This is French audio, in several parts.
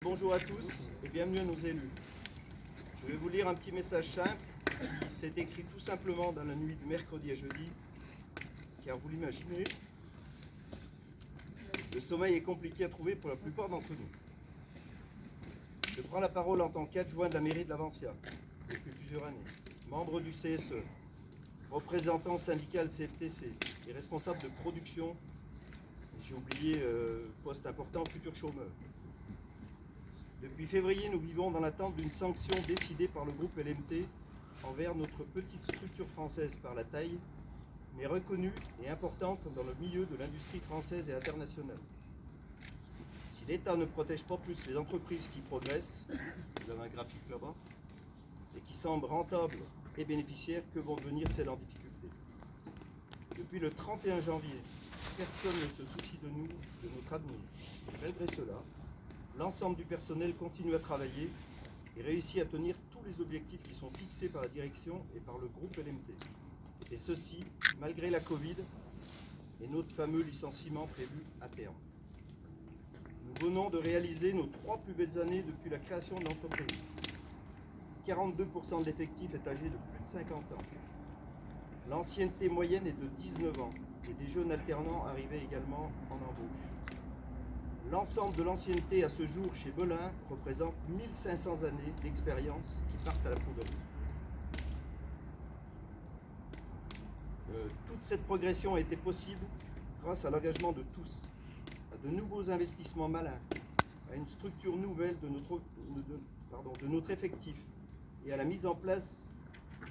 Bonjour à tous et bienvenue à nos élus. Je vais vous lire un petit message simple qui s'est écrit tout simplement dans la nuit de mercredi à jeudi, car vous l'imaginez, le sommeil est compliqué à trouver pour la plupart d'entre nous. Je prends la parole en tant qu'adjoint de la mairie de Lavancia depuis plusieurs années, membre du CSE, représentant syndical CFTC et responsable de production, j'ai oublié poste important, futur chômeur. Depuis février, nous vivons dans l'attente d'une sanction décidée par le groupe LMT envers notre petite structure française par la taille, mais reconnue et importante dans le milieu de l'industrie française et internationale. Si l'État ne protège pas plus les entreprises qui progressent, vous avez un graphique là-bas, et qui semblent rentables et bénéficiaires, que vont devenir celles en difficulté? Depuis le 31 janvier, personne ne se soucie de nous, de notre avenir. Malgré cela, l'ensemble du personnel continue à travailler et réussit à tenir tous les objectifs qui sont fixés par la direction et par le groupe LMT. Et ceci, malgré la Covid et notre fameux licenciement prévu à terme. Nous venons de réaliser nos 3 plus belles années depuis la création de l'entreprise. 42% de l'effectif est âgé de plus de 50 ans. L'ancienneté moyenne est de 19 ans et des jeunes alternants arrivés également en embauche. L'ensemble de l'ancienneté à ce jour chez Belin représente 1500 années d'expérience qui partent à la poubelle. Toute cette progression a été possible grâce à l'engagement de tous, à de nouveaux investissements malins, à une structure nouvelle de notre effectif et à la mise en place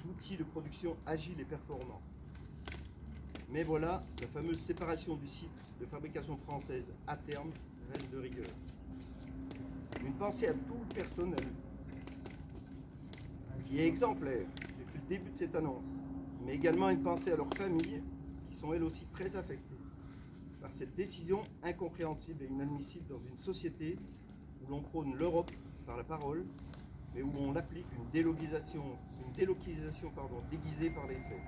d'outils de production agiles et performants. Mais voilà, la fameuse séparation du site de fabrication française à terme reste de rigueur. Une pensée à tout le personnel qui est exemplaire depuis le début de cette annonce, mais également une pensée à leurs familles qui sont elles aussi très affectées par cette décision incompréhensible et inadmissible dans une société où l'on prône l'Europe par la parole, mais où on applique une délocalisation déguisée par les faits.